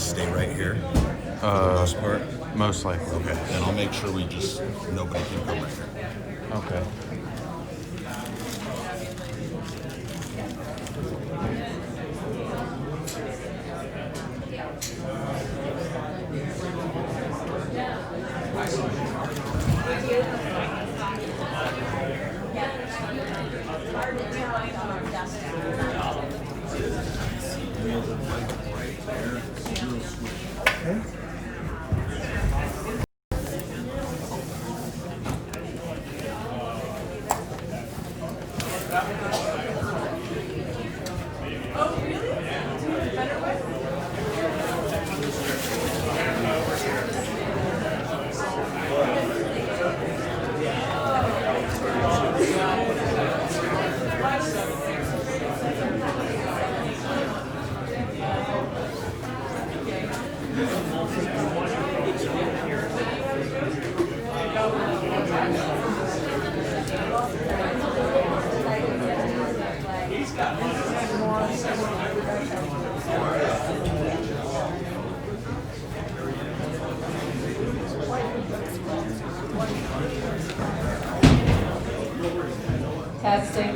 just stay right here for the most part? Most likely. Okay, then I'll make sure nobody can come right here. Okay. Testing.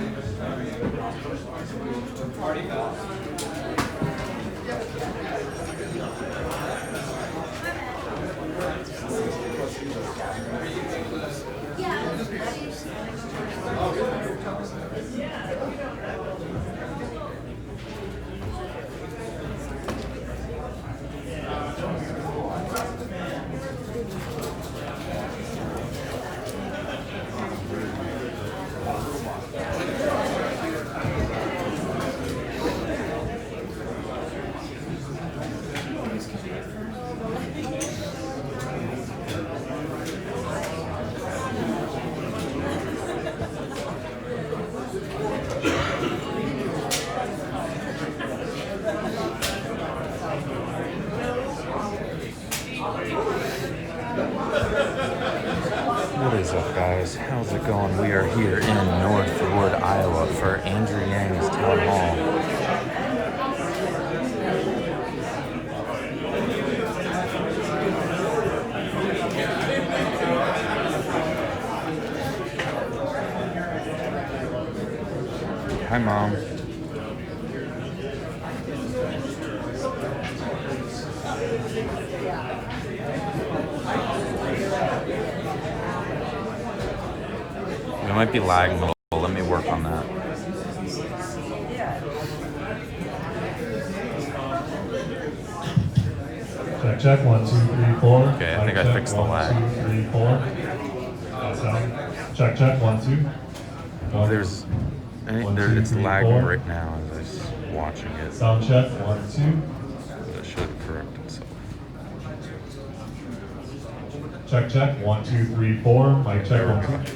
What is up, guys? How's it going? We are here in Northwood, Iowa for Andrew Yang's town hall. Hi, Mom. It might be lagging a little. Let me work on that. Check, check, 1, 2, 3, 4. Okay, I think I fixed the lag. 1, 2, 3, 4. Check, check, 1, 2. It's lagging right now as I was watching it. Sound check, 1, 2. That should correct itself. Check, check, 1, 2, 3, 4. Mic check, 1, 2.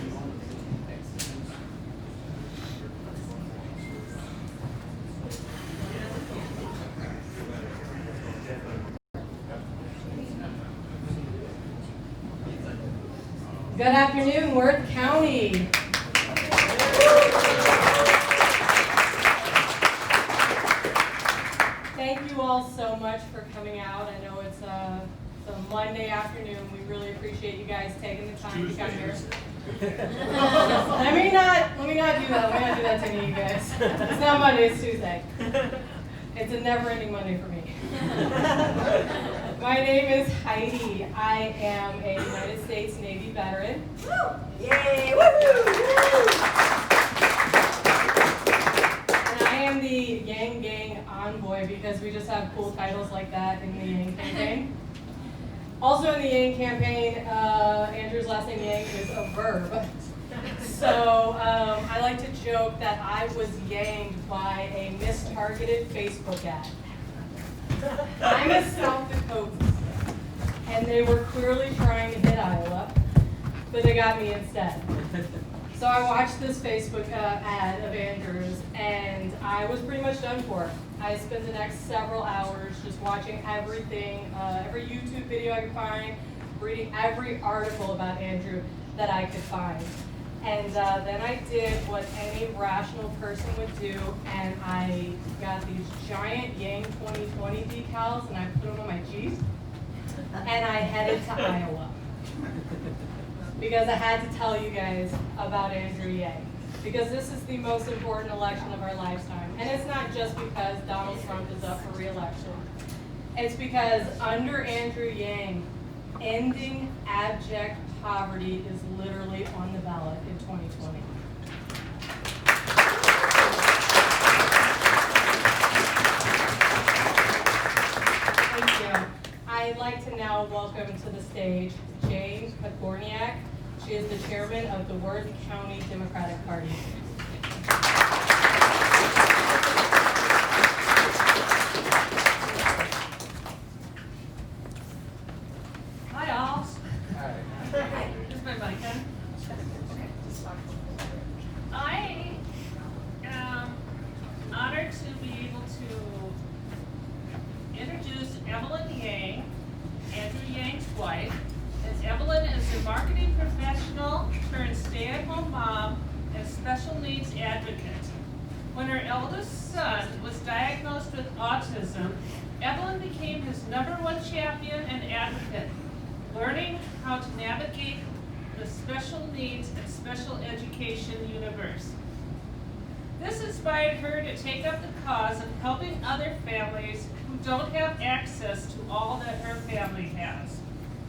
Good afternoon, Worth County. Thank you all so much for coming out. I know it's a Monday afternoon. We really appreciate you guys taking the time to come here. Let me not do that. Let me not do that to any of you guys. It's not Monday, it's Tuesday. It's a never-ending Monday for me. My name is Heidi. I am a United States Navy veteran. Yay! Woo-hoo! And I am the Yang Gang envoy because we just have cool titles like that in the Yang campaign. Also in the Yang campaign, Andrew's last name Yang is a verb. So I like to joke that I was yanged by a mistargeted Facebook ad. I'm a South Dakotan, and they were clearly trying to hit Iowa, but they got me instead. So I watched this Facebook ad of Andrew's, and I was pretty much done for. I spent the next several hours just watching everything, every YouTube video I could find, reading every article about Andrew that I could find. And then I did what any rational person would do, and I got these giant Yang 2020 decals, and I put them on my Jeep, and I headed to Iowa. Because I had to tell you guys about Andrew Yang. Because this is the most important election of our lifetime. And it's not just because Donald Trump is up for re-election. It's because under Andrew Yang, ending abject poverty is literally on the ballot in 2020. Thank you. I'd like to now welcome to the stage Jane Pogorniak. She is the chairman of the Worth County Democratic Party. Hi, all. Hi. Here's my mic. I am honored to be able to introduce Evelyn Yang, Andrew Yang's wife. As Evelyn is a marketing professional turned stay-at-home mom and special needs advocate. When her eldest son was diagnosed with autism, Evelyn became his #1 champion and advocate, learning how to navigate the special needs and special education universe. This inspired her to take up the cause of helping other families who don't have access to all that her family has.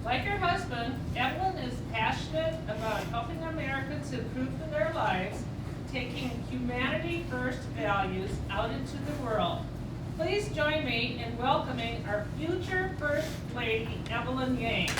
Like her husband, Evelyn is passionate about helping Americans improve their lives, taking humanity first values out into the world. Please join me in welcoming our future First Lady, Evelyn Yang.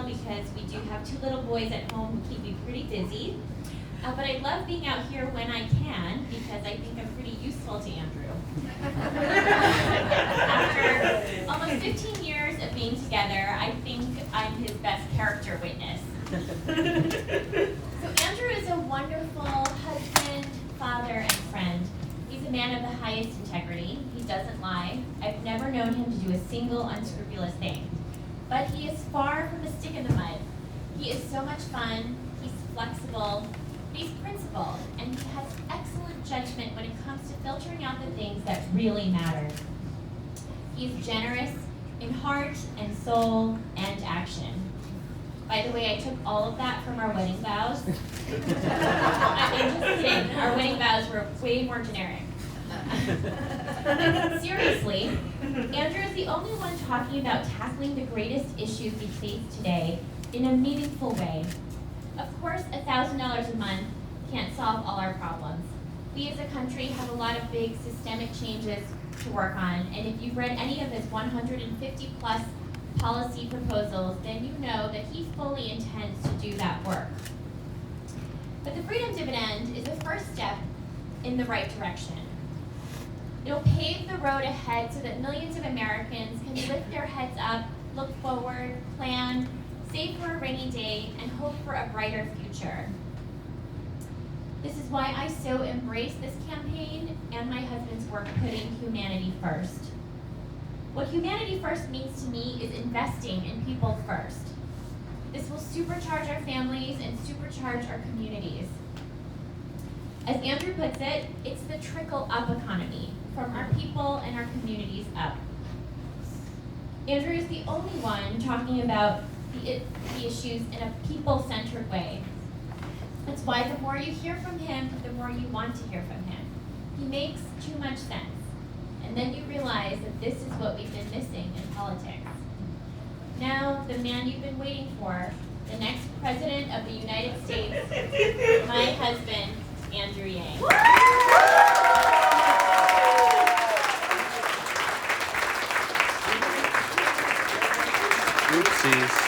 Because we do have 2 little boys at home who keep me pretty busy. But I love being out here when I can because I think I'm pretty useful to Andrew. After almost 15 years of being together, I think I'm his best character witness. So Andrew is a wonderful husband, father, and friend. He's a man of the highest integrity. He doesn't lie. I've never known him to do a single unscrupulous thing. But he is far from a stick in the mud. He is so much fun, he's flexible, he's principled, and he has excellent judgment when it comes to filtering out the things that really matter. He is generous in heart and soul and action. By the way, I took all of that from our wedding vows. I'm just kidding, our wedding vows were way more generic. Seriously, Andrew is the only one talking about tackling the greatest issues we face today in a meaningful way. Of course, $1,000 a month can't solve all our problems. We as a country have a lot of big systemic changes to work on, and if you've read any of his 150+ policy proposals, then you know that he fully intends to do that work. But the Freedom Dividend is a first step in the right direction. It'll pave the road ahead so that millions of Americans can lift their heads up, look forward, plan, save for a rainy day, and hope for a brighter future. This is why I so embrace this campaign and my husband's work putting humanity first. What humanity first means to me is investing in people first. This will supercharge our families and supercharge our communities. As Andrew puts it, it's the trickle-up economy, from our people and our communities up. Andrew is the only one talking about the issues in a people-centered way. That's why the more you hear from him, the more you want to hear from him. He makes too much sense. And then you realize that this is what we've been missing in politics. Now, the man you've been waiting for, the next President of the United States, my husband, Andrew Yang. Oopsies.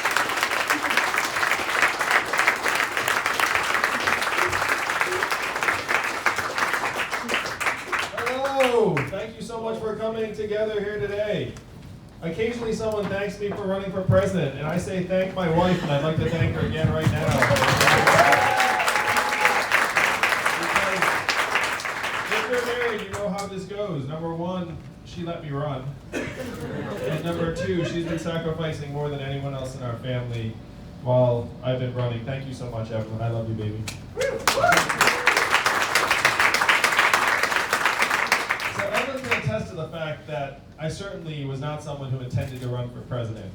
for coming together here today. Occasionally someone thanks me for running for president, and I say thank my wife, and I'd like to thank her again right now. Because if you're married, you know how this goes. Number one, she let me run. And number two, she's been sacrificing more than anyone else in our family while I've been running. Thank you so much, Evelyn. I love you, baby. So Evelyn can attest to the fact that I certainly was not someone who intended to run for president.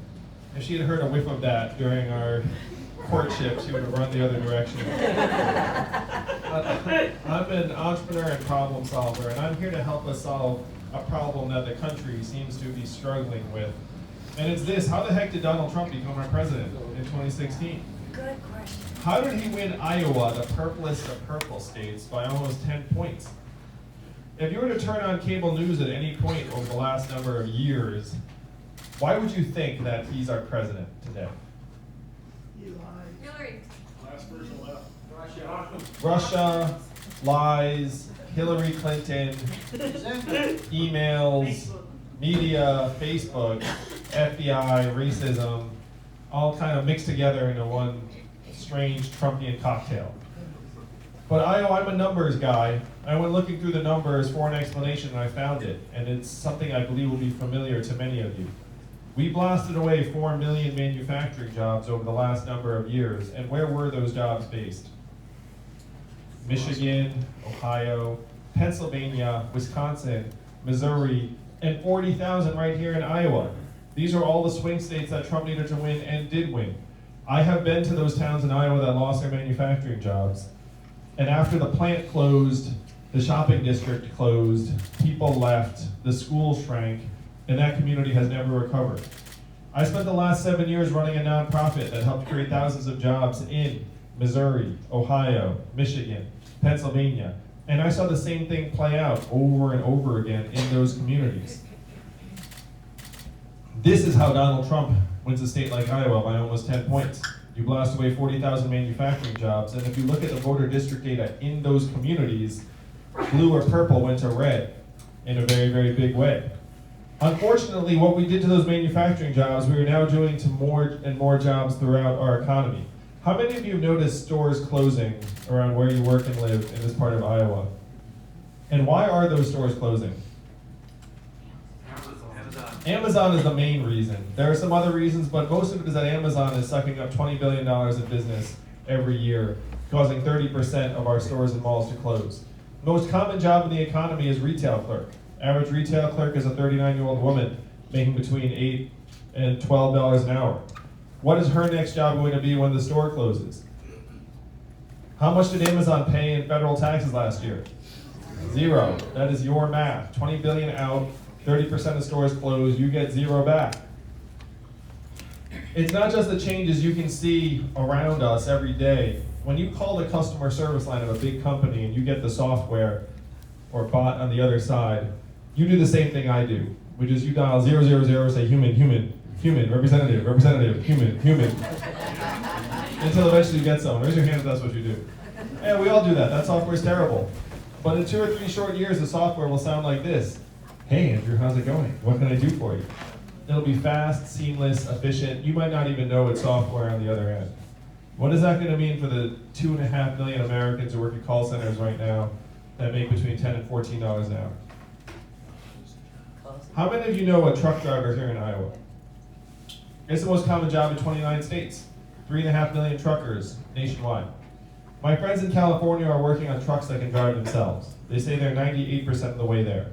If she had heard a whiff of that during our courtship, she would have run the other direction. I'm an entrepreneur and problem solver, and I'm here to help us solve a problem that the country seems to be struggling with. And it's this: how the heck did Donald Trump become our president in 2016? Good question. How did he win Iowa, the purplest of purple states, by almost 10 points? If you were to turn on cable news at any point over the last number of years, why would you think that he's our president today? Hillary. Russia, lies, Hillary Clinton, emails, media, Facebook, FBI, racism, all kind of mixed together into one strange Trumpian cocktail. But I'm a numbers guy. I went looking through the numbers for an explanation and I found it. And it's something I believe will be familiar to many of you. We blasted away 4 million manufacturing jobs over the last number of years. And where were those jobs based? Michigan, Ohio, Pennsylvania, Wisconsin, Missouri, and 40,000 right here in Iowa. These are all the swing states that Trump needed to win and did win. I have been to those towns in Iowa that lost their manufacturing jobs. And after the plant closed, the shopping district closed, people left, the school shrank, and that community has never recovered. I spent the last 7 years running a nonprofit that helped create thousands of jobs in Missouri, Ohio, Michigan, Pennsylvania, and I saw the same thing play out over and over again in those communities. This is how Donald Trump wins a state like Iowa by almost 10 points. You blast away 40,000 manufacturing jobs, and if you look at the voter district data in those communities, blue or purple went to red in a very, very big way. Unfortunately, what we did to those manufacturing jobs, we are now doing to more and more jobs throughout our economy. How many of you have noticed stores closing around where you work and live in this part of Iowa? And why are those stores closing? Amazon is the main reason. There are some other reasons, but most of it is that Amazon is sucking up $20 billion in business every year, causing 30% of our stores and malls to close. The most common job in the economy is retail clerk. Average retail clerk is a 39-year-old woman making between $8 and $12 an hour. What is her next job going to be when the store closes? How much did Amazon pay in federal taxes last year? 0. That is your math. 20 billion out, 30% of stores close, you get 0 back. It's not just the changes you can see around us every day. When you call the customer service line of a big company and you get the software or bot on the other side, you do the same thing I do, which is you dial 000, say human, human, human, representative, representative, human, human, until eventually you get someone. Raise your hand if that's what you do. Yeah, we all do that. That software is terrible. But in 2 or 3 short years, the software will sound like this. Hey, Andrew, how's it going? What can I do for you? It'll be fast, seamless, efficient. You might not even know it's software on the other end. What is that going to mean for the 2.5 million Americans who work at call centers right now that make between $10 and $14 an hour? How many of you know a truck driver here in Iowa? It's the most common job in 29 states. 3.5 million truckers nationwide. My friends in California are working on trucks that can drive themselves. They say they're 98% of the way there.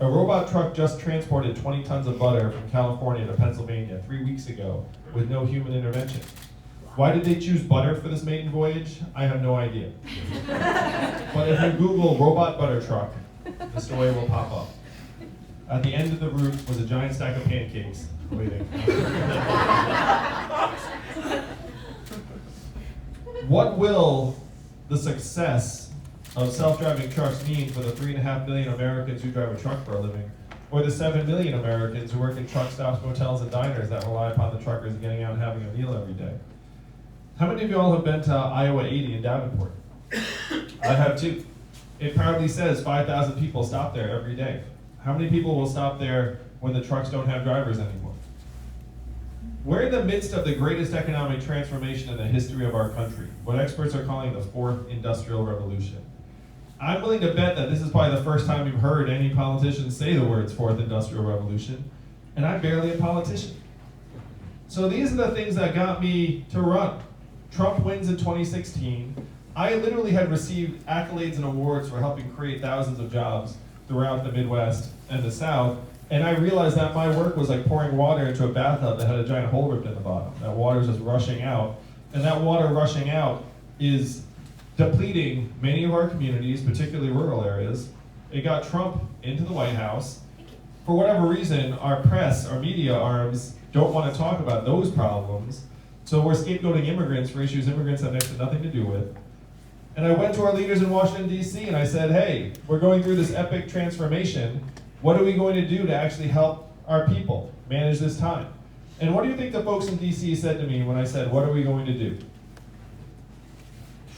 A robot truck just transported 20 tons of butter from California to Pennsylvania 3 weeks ago with no human intervention. Why did they choose butter for this maiden voyage? I have no idea. But if you Google robot butter truck, the story will pop up. At the end of the route was a giant stack of pancakes waiting. What will the success of self-driving trucks mean for the 3.5 million Americans who drive a truck for a living, or the 7 million Americans who work in truck stops, motels, and diners that rely upon the truckers getting out and having a meal every day? How many of you all have been to Iowa 80 in Davenport? I have too. It proudly says 5,000 people stop there every day. How many people will stop there when the trucks don't have drivers anymore? We're in the midst of the greatest economic transformation in the history of our country, what experts are calling the fourth industrial revolution. I'm willing to bet that this is probably the first time you've heard any politicians say the words fourth industrial revolution, and I'm barely a politician. So these are the things that got me to run. Trump wins in 2016. I literally had received accolades and awards for helping create thousands of jobs throughout the Midwest and the South, and I realized that my work was like pouring water into a bathtub that had a giant hole ripped in the bottom. That water is just rushing out, and that water rushing out is depleting many of our communities, particularly rural areas. It got Trump into the White House. For whatever reason, our press, our media arms, don't want to talk about those problems, so we're scapegoating immigrants for issues immigrants have next to nothing to do with. And I went to our leaders in Washington, D.C., and I said, hey, we're going through this epic transformation. What are we going to do to actually help our people manage this time? And what do you think the folks in D.C. said to me when I said, what are we going to do?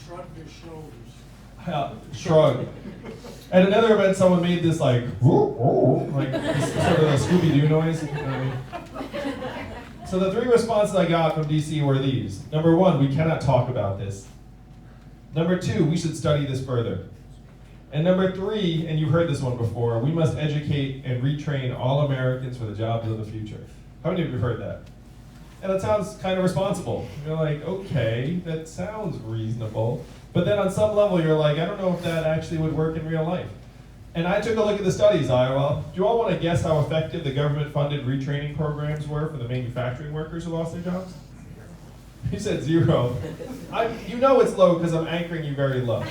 Shrug their shoulders. Shrug. At another event, someone made this like, like this sort of a Scooby-Doo noise. You know what I mean? So the three responses I got from DC were these. Number one, we cannot talk about this. Number two, we should study this further. And number three, and you've heard this one before, we must educate and retrain all Americans for the jobs of the future. How many of you have heard that? And that sounds kind of responsible. You're like, okay, that sounds reasonable. But then on some level, you're like, I don't know if that actually would work in real life. And I took a look at the studies, Iowa. Do you all want to guess how effective the government-funded retraining programs were for the manufacturing workers who lost their jobs? You said 0. You know it's low because I'm anchoring you very low.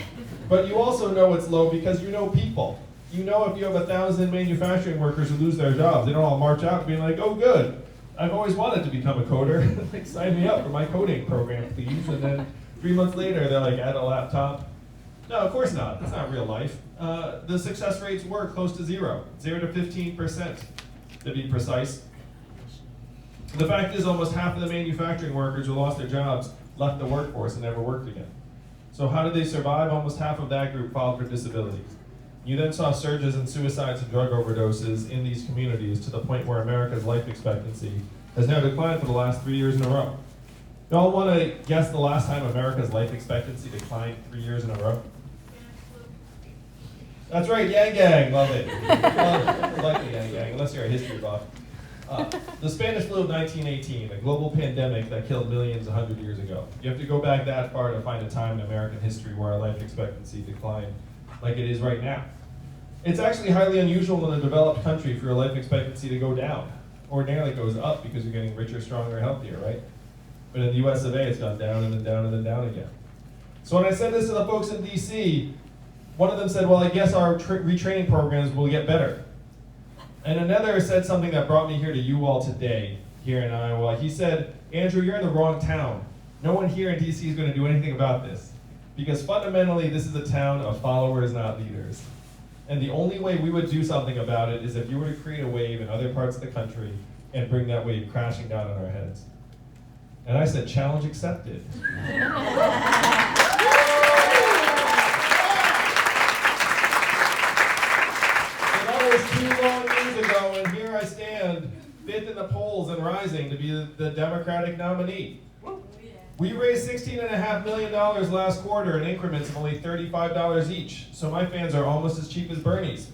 But you also know it's low because you know people. You know if you have 1,000 manufacturing workers who lose their jobs, they don't all march out being like, oh good, I've always wanted to become a coder. Like, sign me up for my coding program, please. And then 3 months later, they're like, add a laptop. No, of course not. That's not real life. The success rates were close to 0 to 15%, to be precise. The fact is, almost half of the manufacturing workers who lost their jobs left the workforce and never worked again. So how did they survive? Almost half of that group filed for disability. You then saw surges in suicides and drug overdoses in these communities to the point where America's life expectancy has now declined for the last 3 years in a row. Y'all want to guess the last time America's life expectancy declined 3 years in a row? That's right, Yang Gang, love it. I like the Yang Gang, unless you're a history buff. The Spanish flu of 1918, a global pandemic that killed millions 100 years ago. You have to go back that far to find a time in American history where our life expectancy declined like it is right now. It's actually highly unusual in a developed country for your life expectancy to go down. Ordinarily it goes up because you're getting richer, stronger, healthier, right? But in the US of A, it's gone down and then down and then down again. So when I said this to the folks in DC, one of them said, well, I guess our retraining programs will get better. And another said something that brought me here to you all today, here in Iowa. He said, Andrew, you're in the wrong town. No one here in DC is going to do anything about this. Because fundamentally, this is a town of followers, not leaders. And the only way we would do something about it is if you were to create a wave in other parts of the country and bring that wave crashing down on our heads. And I said, challenge accepted. That was 2 long years ago, and here I stand, 5th in the polls and rising to be the Democratic nominee. We raised $16.5 million last quarter in increments of only $35 each, so my fans are almost as cheap as Bernie's.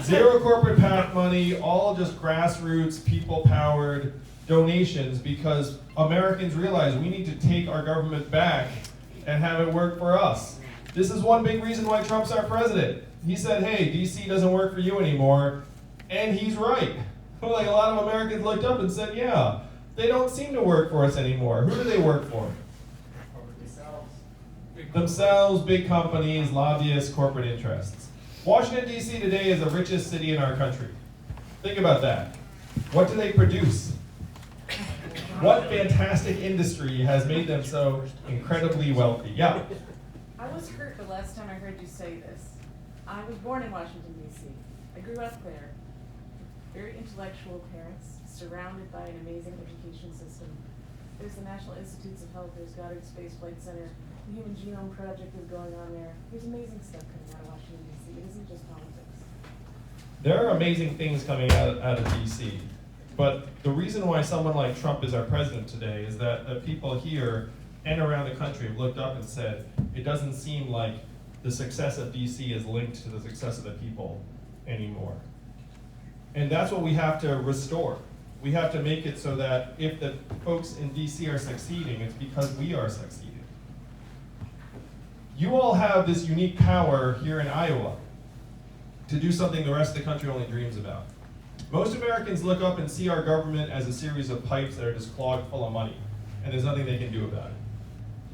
0 corporate PAC money, all just grassroots, people-powered donations, because Americans realize we need to take our government back and have it work for us. This is one big reason why Trump's our president. He said, hey, DC doesn't work for you anymore, and he's right. Like, a lot of Americans looked up and said, yeah, they don't seem to work for us anymore. Who do they work for? Themselves, big companies, lobbyists, corporate interests. Washington, D.C. today is the richest city in our country. Think about that. What do they produce? What fantastic industry has made them so incredibly wealthy? Yeah. I was hurt the last time I heard you say this. I was born in Washington, D.C. I grew up there. Very intellectual parents, surrounded by an amazing education system. There's the National Institutes of Health, there's Goddard Space Flight Center, the Human Genome Project is going on there. There's amazing stuff coming out of Washington, D.C. It isn't just politics. There are amazing things coming out of DC. But the reason why someone like Trump is our president today is that the people here and around the country have looked up and said, it doesn't seem like the success of DC is linked to the success of the people anymore. And that's what we have to restore. We have to make it so that if the folks in DC are succeeding, it's because we are succeeding. You all have this unique power here in Iowa to do something the rest of the country only dreams about. Most Americans look up and see our government as a series of pipes that are just clogged full of money, and there's nothing they can do about it.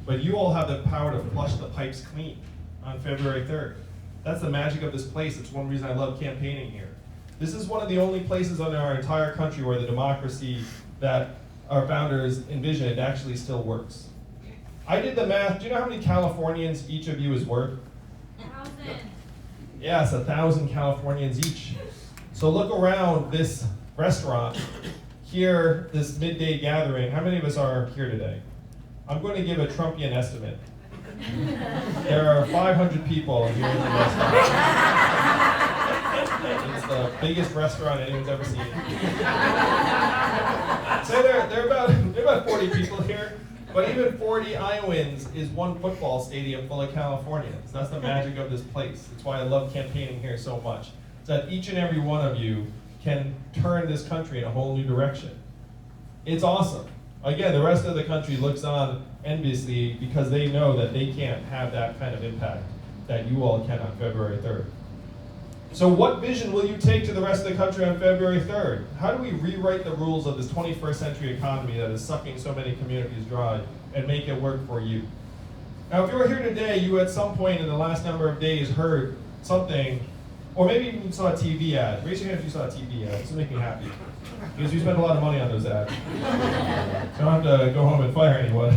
But you all have the power to flush the pipes clean on February 3rd. That's the magic of this place. It's one reason I love campaigning here. This is one of the only places in our entire country where the democracy that our founders envisioned actually still works. I did the math. Do you know how many Californians each of you is worth? 1,000. Yes, 1,000 Californians each. So look around this restaurant here, this midday gathering. How many of us are here today? I'm going to give a Trumpian estimate. There are 500 people here in the restaurant. It's the biggest restaurant anyone's ever seen. So there are about 40 people here, but even 40 Iowans is one football stadium full of Californians. That's the magic of this place. It's why I love campaigning here so much. It's that each and every one of you can turn this country in a whole new direction. It's awesome. Again, the rest of the country looks on enviously because they know that they can't have that kind of impact that you all can on February 3rd. So what vision will you take to the rest of the country on February 3rd? How do we rewrite the rules of this 21st century economy that is sucking so many communities dry and make it work for you? Now, if you were here today, you at some point in the last number of days heard something, or maybe even you saw a TV ad. Raise your hand if you saw a TV ad. This will make me happy. Because you spend a lot of money on those ads. So I don't have to go home and fire anyone.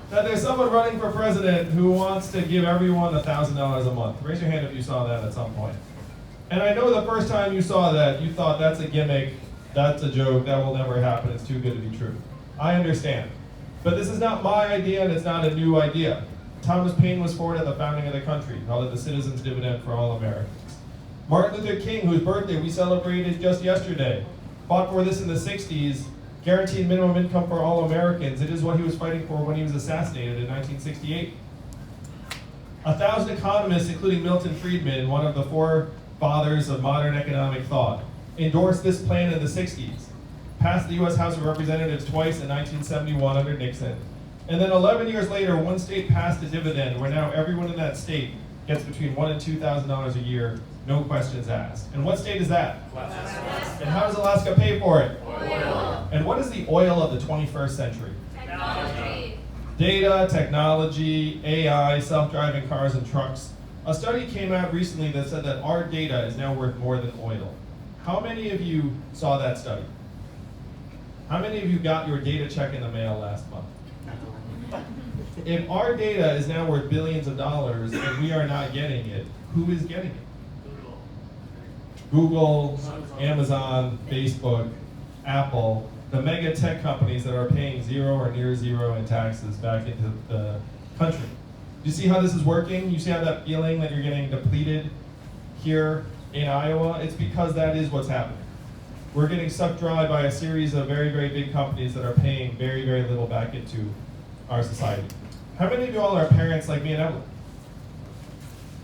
That there's someone running for president who wants to give everyone $1,000 a month. Raise your hand if you saw that at some point. And I know the first time you saw that, you thought that's a gimmick, that's a joke, that will never happen, it's too good to be true. I understand. But this is not my idea and it's not a new idea. Thomas Paine was for it at the founding of the country, called it the Citizens Dividend for all Americans. Martin Luther King, whose birthday we celebrated just yesterday, fought for this in the 60s, guaranteed minimum income for all Americans. It is what he was fighting for when he was assassinated in 1968. 1,000 economists, including Milton Friedman, one of the forefathers of modern economic thought, endorsed this plan in the 60s, passed the US House of Representatives twice in 1971 under Nixon, and then 11 years later, one state passed a dividend where now everyone in that state gets between $1,000 and $2,000 a year, no questions asked. And what state is that? Alaska. And how does Alaska pay for it? Oil. And what is the oil of the 21st century? Technology. Data, technology, AI, self-driving cars and trucks. A study came out recently that said that our data is now worth more than oil. How many of you saw that study? How many of you got your data check in the mail last month? If our data is now worth billions of dollars and we are not getting it, who is getting it? Google, Amazon, Facebook, Apple, the mega tech companies that are paying zero or near zero in taxes back into the country. Do you see how this is working? You see how that feeling that you're getting depleted here in Iowa? It's because that is what's happening. We're getting sucked dry by a series of very, very big companies that are paying very, very little back into our society. How many of you all are parents like me and Evelyn?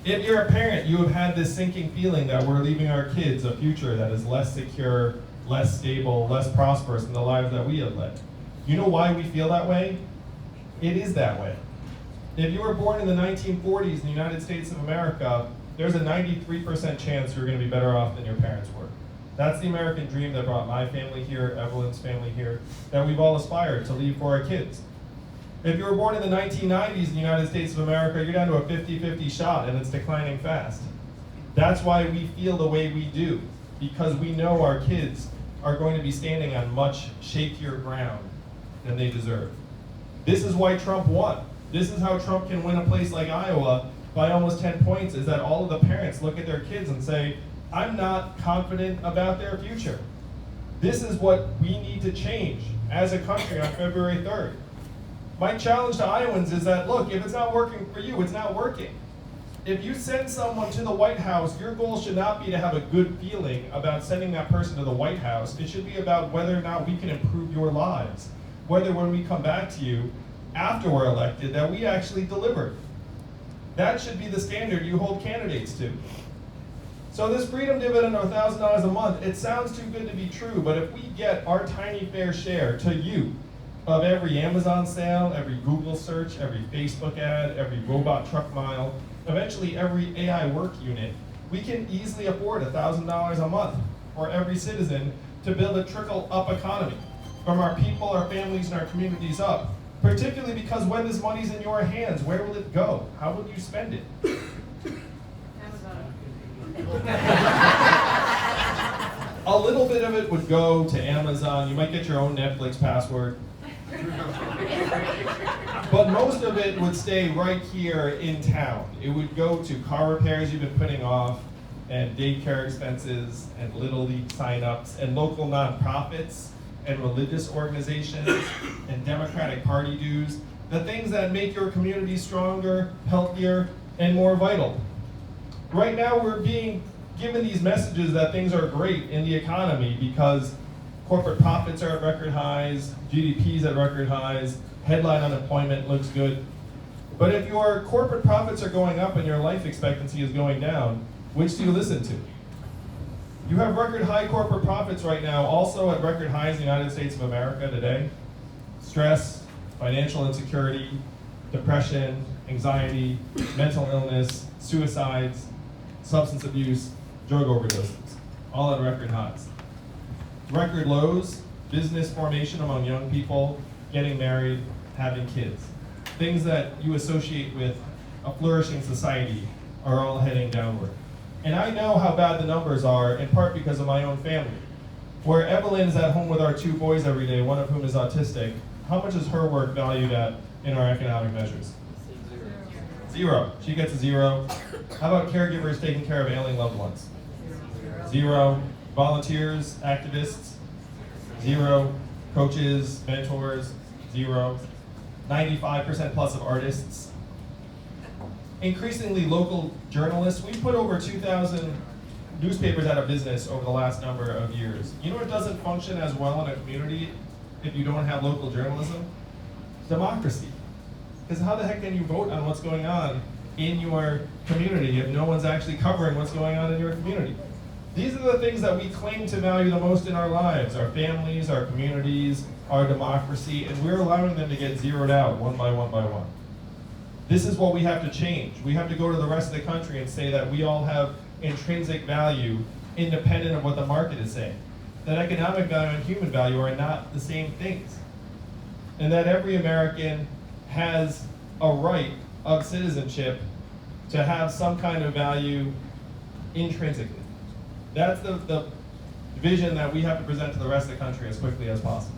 If you're a parent, you have had this sinking feeling that we're leaving our kids a future that is less secure, less stable, less prosperous than the lives that we have led. You know why we feel that way? It is that way. If you were born in the 1940s in the United States of America, there's a 93% chance you're going to be better off than your parents were. That's the American dream that brought my family here, Evelyn's family here, that we've all aspired to leave for our kids. If you were born in the 1990s in the United States of America, you're down to a 50-50 shot and it's declining fast. That's why we feel the way we do, because we know our kids are going to be standing on much shakier ground than they deserve. This is why Trump won. This is how Trump can win a place like Iowa by almost 10 points, is that all of the parents look at their kids and say, I'm not confident about their future. This is what we need to change as a country on February 3rd. My challenge to Iowans is that, look, if it's not working for you, it's not working. If you send someone to the White House, your goal should not be to have a good feeling about sending that person to the White House. It should be about whether or not we can improve your lives. Whether when we come back to you after we're elected, that we actually delivered. That should be the standard you hold candidates to. So this Freedom Dividend of $1,000 a month, it sounds too good to be true, but if we get our tiny fair share to you of every Amazon sale, every Google search, every Facebook ad, every robot truck mile, eventually every AI work unit, we can easily afford $1,000 a month for every citizen to build a trickle-up economy from our people, our families, and our communities up. Particularly because when this money's in your hands, where will it go? How will you spend it? A little bit of it would go to Amazon. You might get your own Netflix password. But most of it would stay right here in town. It would go to car repairs you've been putting off, and daycare expenses, and Little League signups, and local nonprofits, and religious organizations, and Democratic Party dues, the things that make your community stronger, healthier, and more vital. Right now we're being given these messages that things are great in the economy because corporate profits are at record highs, GDP's at record highs, headline unemployment looks good. But if your corporate profits are going up and your life expectancy is going down, which do you listen to? You have record high corporate profits right now, also at record highs in the United States of America today. Stress, financial insecurity, depression, anxiety, mental illness, suicides, substance abuse, drug overdoses, all at record highs. Record lows, business formation among young people, getting married, having kids. Things that you associate with a flourishing society are all heading downward. And I know how bad the numbers are, in part because of my own family. Where Evelyn is at home with our 2 boys every day, one of whom is autistic, how much is her work valued at in our economic measures? 0. She gets a 0. How about caregivers taking care of ailing loved ones? 0. Volunteers, activists? 0. Coaches, mentors? 0. 95% plus of artists? Increasingly local journalists. We put over 2,000 newspapers out of business over the last number of years. You know what doesn't function as well in a community if you don't have local journalism? Democracy. Because how the heck can you vote on what's going on in your community if no one's actually covering what's going on in your community? These are the things that we claim to value the most in our lives, our families, our communities, our democracy, and we're allowing them to get zeroed out one by one by one. This is what we have to change. We have to go to the rest of the country and say that we all have intrinsic value independent of what the market is saying. That economic value and human value are not the same things. And that every American has a right of citizenship to have some kind of value intrinsically. That's the vision that we have to present to the rest of the country as quickly as possible.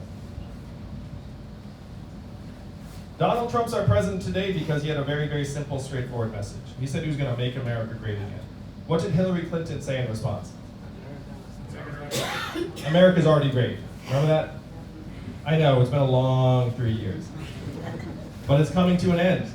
Donald Trump's our president today because he had a very, very simple, straightforward message. He said he was going to make America great again. What did Hillary Clinton say in response? America's already great. Remember that? I know, it's been a long 3 years. But it's coming to an end.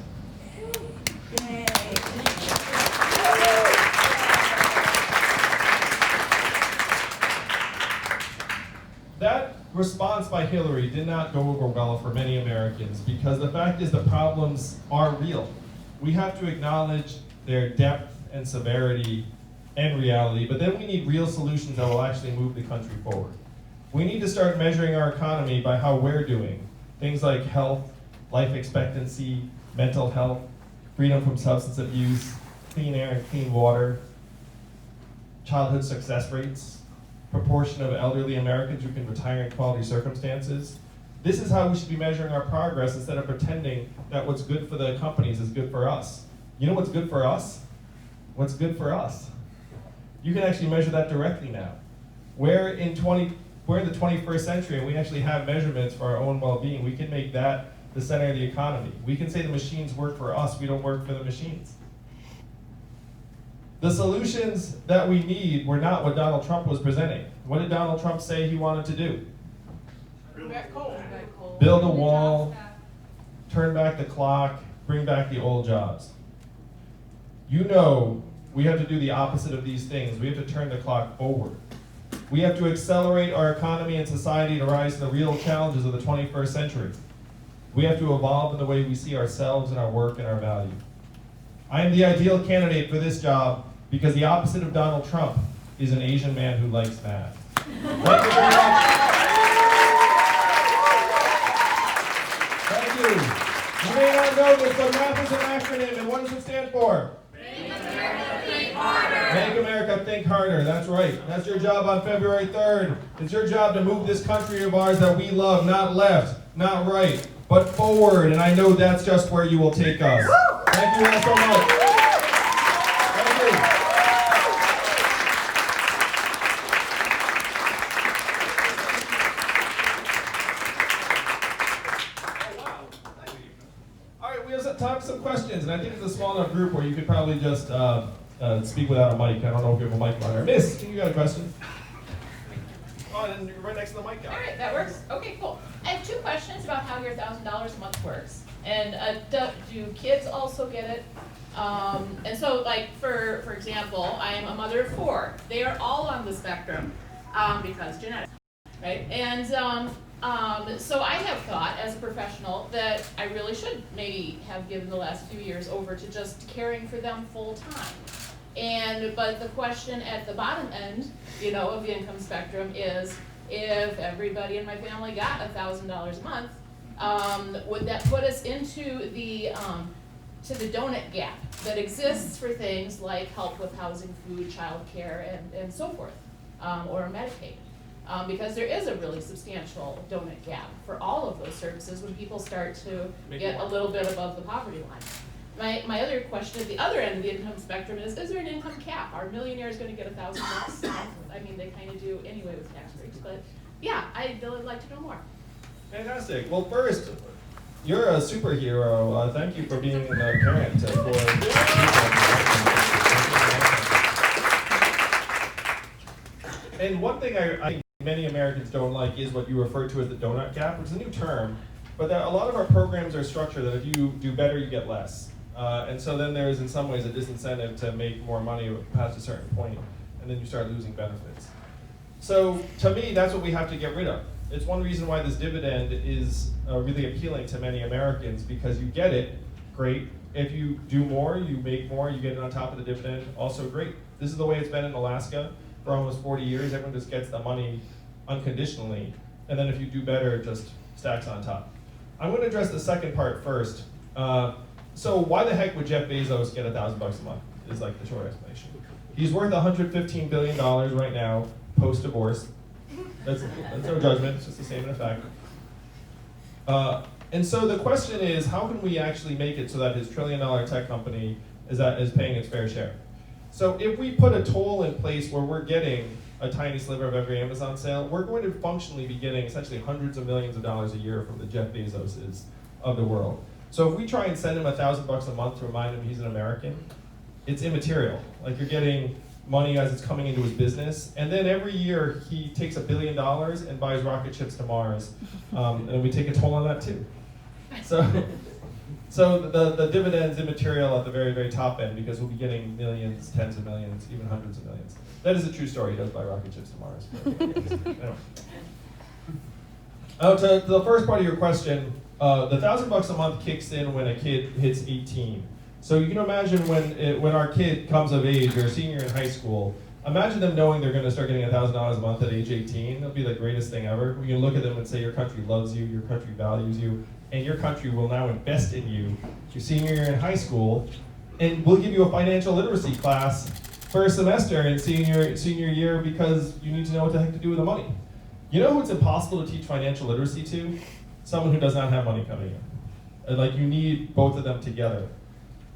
That response by Hillary did not go over well for many Americans because the fact is the problems are real. We have to acknowledge their depth and severity and reality, but then we need real solutions that will actually move the country forward. We need to start measuring our economy by how we're doing. Things like health, life expectancy, mental health, freedom from substance abuse, clean air and clean water, childhood success rates, proportion of elderly Americans who can retire in quality circumstances. This is how we should be measuring our progress instead of pretending that what's good for the companies is good for us. You know what's good for us? What's good for us? You can actually measure that directly now. We're in the 21st century and we actually have measurements for our own well-being. We can make that the center of the economy. We can say the machines work for us, we don't work for the machines. The solutions that we need were not what Donald Trump was presenting. What did Donald Trump say he wanted to do? Build a wall, turn back the clock, bring back the old jobs. You know we have to do the opposite of these things. We have to turn the clock forward. We have to accelerate our economy and society to rise to the real challenges of the 21st century. We have to evolve in the way we see ourselves and our work and our value. I am the ideal candidate for this job because the opposite of Donald Trump is an Asian man who likes math. Thank you very much. Thank you. You may not know this, but math is an acronym, and what does it stand for? Make America Think Harder. Make America Think Harder, that's right. That's your job on February 3rd. It's your job to move this country of ours that we love, not left, not right, but forward, and I know that's just where you will take us. Thank you all so much. Thank you. All right, we have time for some questions, and I think it's a small enough group where you could probably just speak without a mic. I don't know if you have a mic on there. Miss, you got a question? Oh, and you're right next to the mic guy. All right, that works. Okay, cool. I have 2 questions about how your $1,000 a month works. And do kids also get it? And so, like, for example, I am a mother of 4. They are all on the spectrum because genetics, right? And so I have thought, as a professional, that I really should maybe have given the last few years over to just caring for them full time. But the question at the bottom end, you know, of the income spectrum is, if everybody in my family got $1,000 a month, would that put us into the donut gap that exists for things like help with housing, food, childcare, and so forth, or Medicaid? Because there is a really substantial donut gap for all of those services when people start to get a little bit above the poverty line. My other question at the other end of the income spectrum is there an income cap? Are millionaires going to get $1,000? I mean, they kind of do anyway with tax breaks, but yeah, I'd really like to know more. Fantastic. Well, first, you're a superhero. Thank you for being a parent for And one thing I think many Americans don't like is what you refer to as the donut gap, which is a new term, but a lot of our programs are structured that if you do better, you get less. And so then there's, in some ways, a disincentive to make more money past a certain point, and then you start losing benefits. So to me, that's what we have to get rid of. It's one reason why this dividend is really appealing to many Americans, because you get it, great. If you do more, you make more, you get it on top of the dividend, also great. This is the way it's been in Alaska for almost 40 years. Everyone just gets the money unconditionally, and then if you do better, it just stacks on top. I'm going to address the second part first. So why the heck would Jeff Bezos get $1,000 a month is like the short explanation. He's worth $115 billion right now, post-divorce. That's no judgment, it's just a statement of fact. And so the question is, how can we actually make it so that his $1 trillion tech company is paying its fair share? So if we put a toll in place where we're getting a tiny sliver of every Amazon sale, we're going to functionally be getting essentially hundreds of millions of dollars a year from the Jeff Bezoses of the world. So if we try and send him $1,000 a month to remind him he's an American, it's immaterial. Like, you're getting money as it's coming into his business, and then every year he takes $1 billion and buys rocket ships to Mars, and we take a toll on that too. So the dividend's immaterial at the very, very top end, because we'll be getting millions, tens of millions, even hundreds of millions. That is a true story. He does buy rocket ships to Mars. Anyway. To the first part of your question, the $1,000 a month kicks in when a kid hits 18. So you can imagine when our kid comes of age or a senior in high school, imagine them knowing they're going to start getting $1,000 a month at age 18. It'll be the greatest thing ever. We can look at them and say, your country loves you, your country values you, and your country will now invest in you your senior year in high school, and we'll give you a financial literacy class for a semester in senior year, because you need to know what the heck to do with the money. You know who it's impossible to teach financial literacy to? Someone who does not have money coming in. Like, you need both of them together.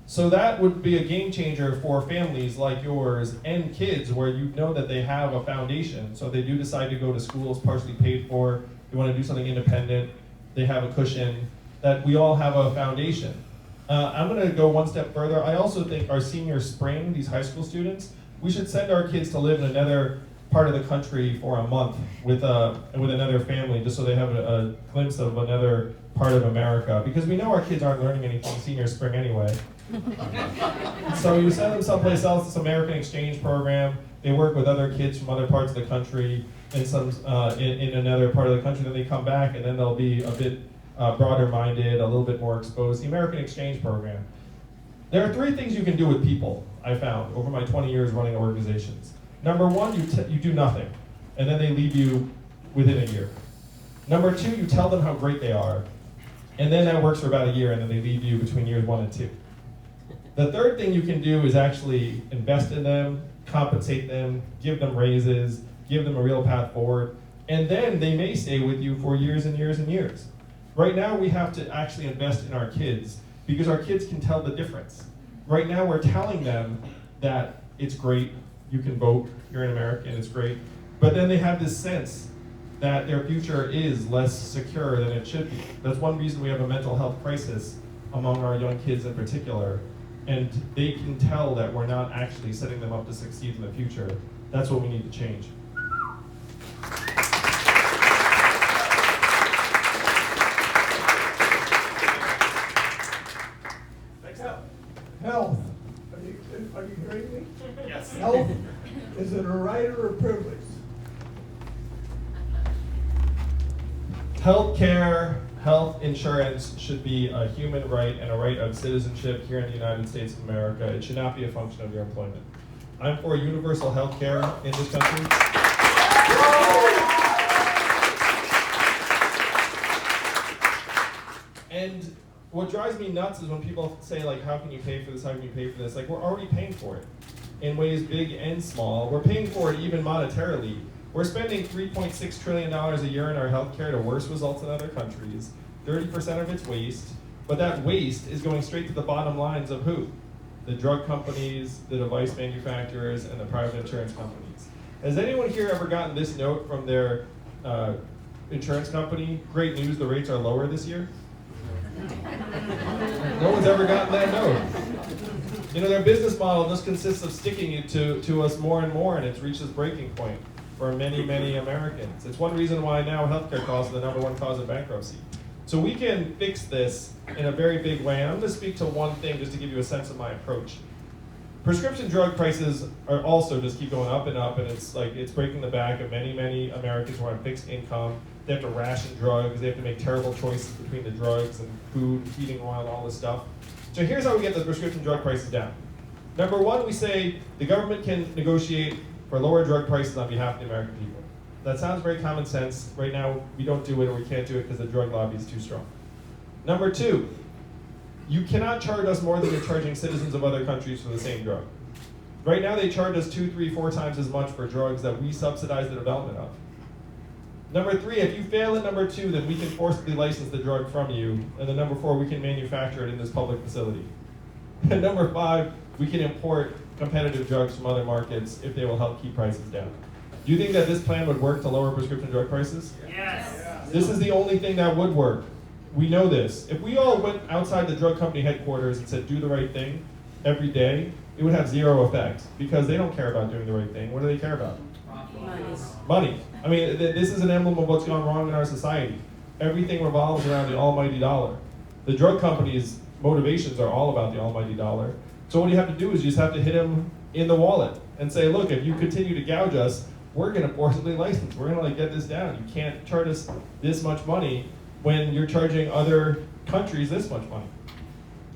So that would be a game changer for families like yours and kids, where you know that they have a foundation. So if they do decide to go to schools partially paid for, they want to do something independent, they have a cushion, that we all have a foundation. I'm going to go one step further. I also think our senior spring, these high school students, we should send our kids to live in another part of the country for a month with another family, just so they have a glimpse of another part of America. Because we know our kids aren't learning anything senior spring anyway. So you send them someplace else, this American exchange program. They work with other kids from other parts of the country in another part of the country. Then they come back, and then they'll be a bit broader minded, a little bit more exposed. The American exchange program. There are 3 things you can do with people, I found, over my 20 years running organizations. Number 1, you do nothing, and then they leave you within a year. Number 2, you tell them how great they are, and then that works for about a year, and then they leave you between years 1 and 2. The third thing you can do is actually invest in them, compensate them, give them raises, give them a real path forward, and then they may stay with you for years and years and years. Right now, we have to actually invest in our kids, because our kids can tell the difference. Right now, we're telling them that it's great, you can vote, you're an American, it's great, but then they have this sense that their future is less secure than it should be. That's one reason we have a mental health crisis among our young kids in particular, and they can tell that we're not actually setting them up to succeed in the future. That's what we need to change. Health. Are you hearing me? Yes. Health, is it a right or a privilege? Healthcare, health insurance should be a human right and a right of citizenship here in the United States of America. It should not be a function of your employment. I'm for universal health care in this country. And what drives me nuts is when people say, like, how can you pay for this, how can you pay for this? Like, we're already paying for it in ways big and small. We're paying for it even monetarily. We're spending $3.6 trillion a year in our healthcare to worse results in other countries. 30% of it's waste, but that waste is going straight to the bottom lines of who? The drug companies, the device manufacturers, and the private insurance companies. Has anyone here ever gotten this note from their insurance company? Great news, the rates are lower this year. No one's ever gotten that note. You know, their business model just consists of sticking it to us more and more, and it's reached this breaking point for many, many Americans. It's one reason why now healthcare costs are the #1 cause of bankruptcy. So we can fix this in a very big way. And I'm going to speak to one thing just to give you a sense of my approach. Prescription drug prices are also just keep going up, and it's breaking the back of many, many Americans who are on fixed income. They have to ration drugs, they have to make terrible choices between the drugs and food, heating oil, and all this stuff. So here's how we get the prescription drug prices down. Number 1, we say the government can negotiate for lower drug prices on behalf of the American people. That sounds very common sense. Right now, we don't do it, or we can't do it because the drug lobby is too strong. Number 2, you cannot charge us more than you're charging citizens of other countries for the same drug. Right now, they charge us 2, 3, 4 times as much for drugs that we subsidize the development of. Number 3, if you fail at number 2, then we can forcibly license the drug from you. And then number 4, we can manufacture it in this public facility. And number 5, we can import competitive drugs from other markets if they will help keep prices down. Do you think that this plan would work to lower prescription drug prices? Yes. This is the only thing that would work. We know this. If we all went outside the drug company headquarters and said, do the right thing every day, it would have zero effect, because they don't care about doing the right thing. What do they care about? Money. I mean, this is an emblem of what's gone wrong in our society. Everything revolves around the almighty dollar. The drug companies' motivations are all about the almighty dollar. So what you have to do is you just have to hit them in the wallet and say, look, if you continue to gouge us, we're going to forcibly license. We're going to get this down. You can't charge us this much money when you're charging other countries this much money.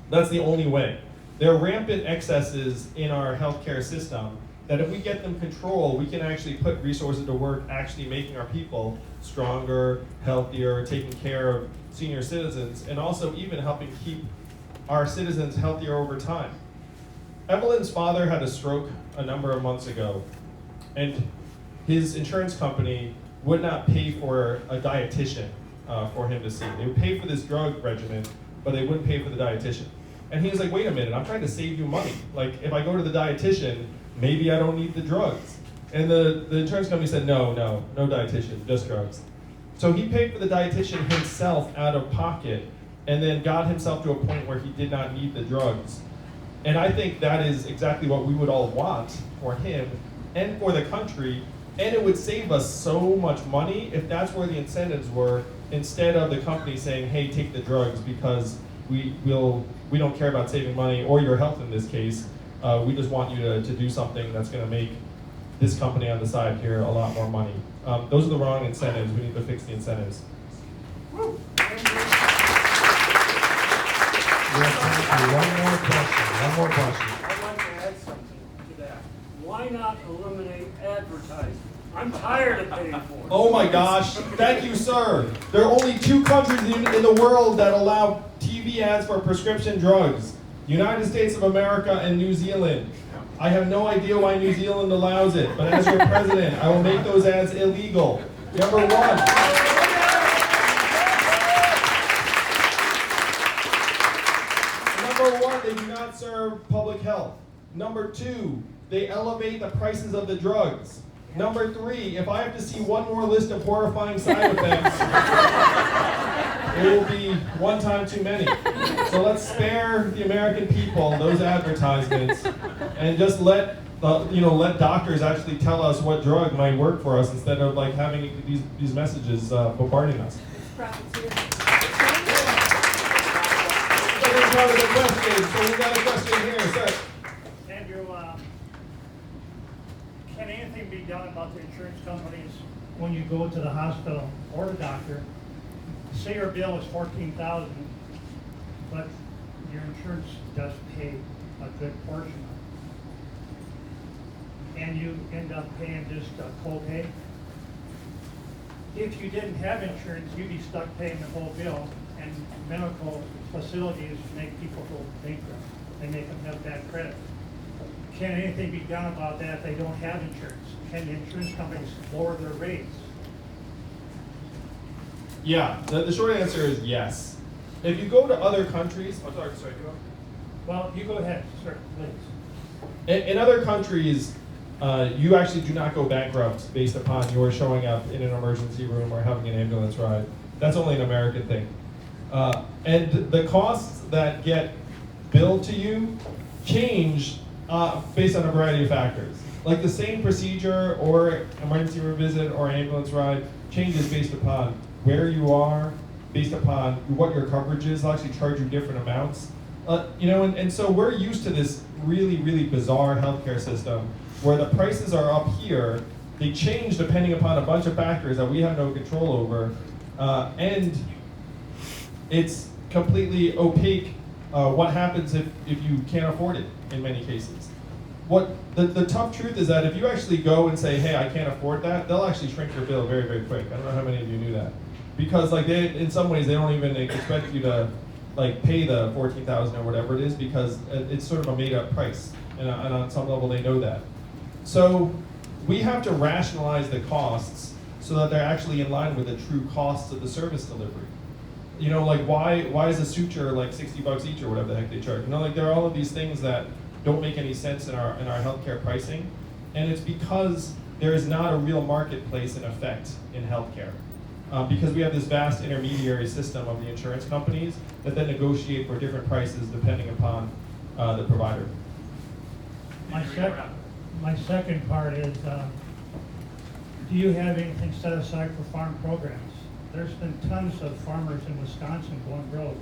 That's the only way. There are rampant excesses in our healthcare system that if we get them controlled, we can actually put resources to work actually making our people stronger, healthier, taking care of senior citizens, and also even helping keep our citizens healthier over time. Evelyn's father had a stroke a number of months ago, and his insurance company would not pay for a dietitian for him to see. They would pay for this drug regimen, but they wouldn't pay for the dietitian. And he was like, wait a minute, I'm trying to save you money. Like, if I go to the dietitian, maybe I don't need the drugs. And the insurance company said, no dietitian, just drugs. So he paid for the dietitian himself out of pocket, and then got himself to a point where he did not need the drugs. And I think that is exactly what we would all want for him and for the country, And it would save us so much money if that's where the incentives were, instead of the company saying, hey, take the drugs because we don't care about saving money or your health in this case. We just want you to do something that's going to make this company on the side here a lot more money. Those are the wrong incentives. We need to fix the incentives. One more question. I'd like to add something to that. Why not eliminate advertising? I'm tired of paying for it. Oh my gosh, thank you, sir. There are only 2 countries in the world that allow TV ads for prescription drugs. United States of America and New Zealand. I have no idea why New Zealand allows it, but as your president, I will make those ads illegal. Number 1. Number 1, they do not serve public health. Number 2, they elevate the prices of the drugs. Number 3, if I have to see one more list of horrifying side effects, it will be one time too many. So let's spare the American people those advertisements and just let doctors actually tell us what drug might work for us instead of like having these messages bombarding us. Second part of the question. So we got a question here, sir. Andrew, can anything be done about the insurance companies when you go to the hospital or the doctor? Say your bill is $14,000, but your insurance does pay a good portion of it, and you end up paying just a copay. If you didn't have insurance, you'd be stuck paying the whole bill, and medical facilities make people go bankrupt. They make them have bad credit. Can anything be done about that if they don't have insurance? Can the insurance companies lower their rates? Yeah, the short answer is yes. If you go to other countries, go on. Well, you go ahead, sir, please. In other countries, you actually do not go bankrupt based upon your showing up in an emergency room or having an ambulance ride. That's only an American thing. And the costs that get billed to you change based on a variety of factors. Like the same procedure or emergency room visit or ambulance ride changes based upon where you are, based upon what your coverage is. They'll actually charge you different amounts. And so we're used to this really, really bizarre healthcare system where the prices are up here. They change depending upon a bunch of factors that we have no control over. And it's completely opaque what happens if you can't afford it in many cases. What the tough truth is that if you actually go and say, hey, I can't afford that, they'll actually shrink your bill very, very quick. I don't know how many of you knew that. Because in some ways, they don't even expect you to pay the $14,000 or whatever it is, because it's sort of a made-up price, and on some level they know that. So we have to rationalize the costs so that they're actually in line with the true costs of the service delivery. Why is a suture like $60 each or whatever the heck they charge? There are all of these things that don't make any sense in our healthcare pricing, and it's because there is not a real marketplace in effect in healthcare. Because we have this vast intermediary system of the insurance companies that then negotiate for different prices depending upon the provider. My second part is, do you have anything set aside for farm programs? There's been tons of farmers in Wisconsin going broke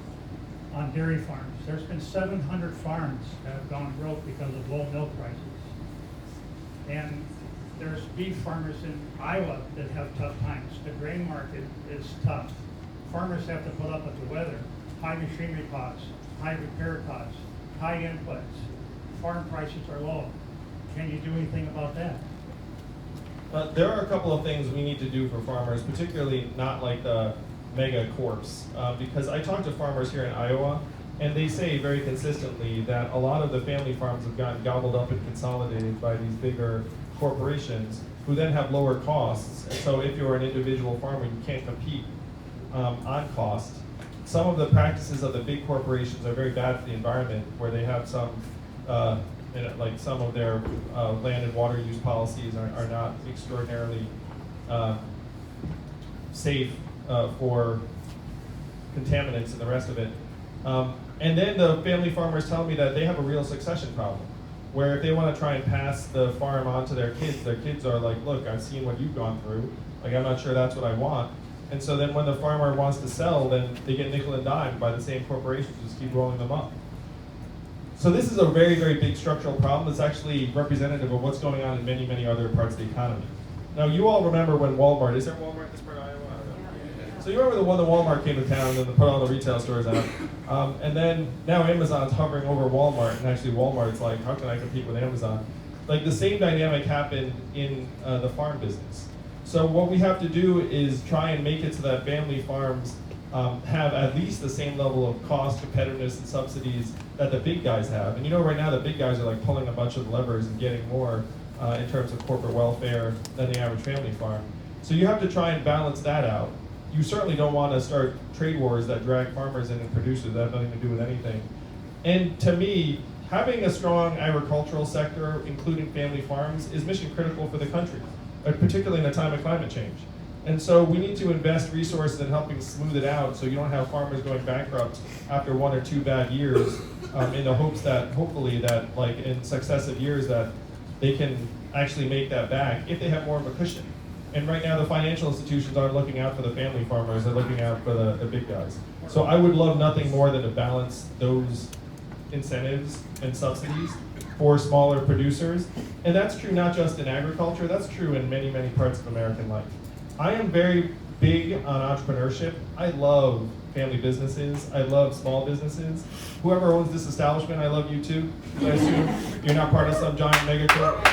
on dairy farms. There's been 700 farms that have gone broke because of low milk prices. And there's beef farmers in Iowa that have tough times. The grain market is tough. Farmers have to put up with the weather, high machinery costs, high repair costs, high inputs. Farm prices are low. Can you do anything about that? There are a couple of things we need to do for farmers, particularly not like the mega corps, because I talk to farmers here in Iowa, and they say very consistently that a lot of the family farms have gotten gobbled up and consolidated by these bigger corporations who then have lower costs. And so if you're an individual farmer, you can't compete on cost. Some of the practices of the big corporations are very bad for the environment, where they have some some of their land and water use policies are not extraordinarily safe for contaminants and the rest of it. And then the family farmers tell me that they have a real succession problem. where if they want to try and pass the farm on to their kids are like, look, I've seen what you've gone through. Like, I'm not sure that's what I want. And so then when the farmer wants to sell, then they get nickel and dime by the same corporations, just keep rolling them up. So this is a very, very big structural problem that's actually representative of what's going on in many, many other parts of the economy. Now, you all remember when Walmart, is there Walmart in this part of Iowa? I don't know. So you remember when the Walmart came to town and they put all the retail stores out, and then now Amazon's hovering over Walmart, and actually Walmart's like, how can I compete with Amazon? Like, the same dynamic happened in the farm business. So what we have to do is try and make it so that family farms have at least the same level of cost, competitiveness, and subsidies that the big guys have. And you know, right now the big guys are like pulling a bunch of levers and getting more in terms of corporate welfare than the average family farm. So you have to try and balance that out. You certainly don't want to start trade wars that drag farmers in and producers that have nothing to do with anything. And to me, having a strong agricultural sector, including family farms, is mission critical for the country, particularly in a time of climate change. And so we need to invest resources in helping smooth it out so you don't have farmers going bankrupt after 1 or 2 bad years in the hopes that, hopefully, that like in successive years that they can actually make that back if they have more of a cushion. And right now the financial institutions aren't looking out for the family farmers, they're looking out for the big guys. So I would love nothing more than to balance those incentives and subsidies for smaller producers. And that's true not just in agriculture, that's true in many, many parts of American life. I am very big on entrepreneurship. I love family businesses. I love small businesses. Whoever owns this establishment, I love you too. I assume you're not part of some giant megacorp.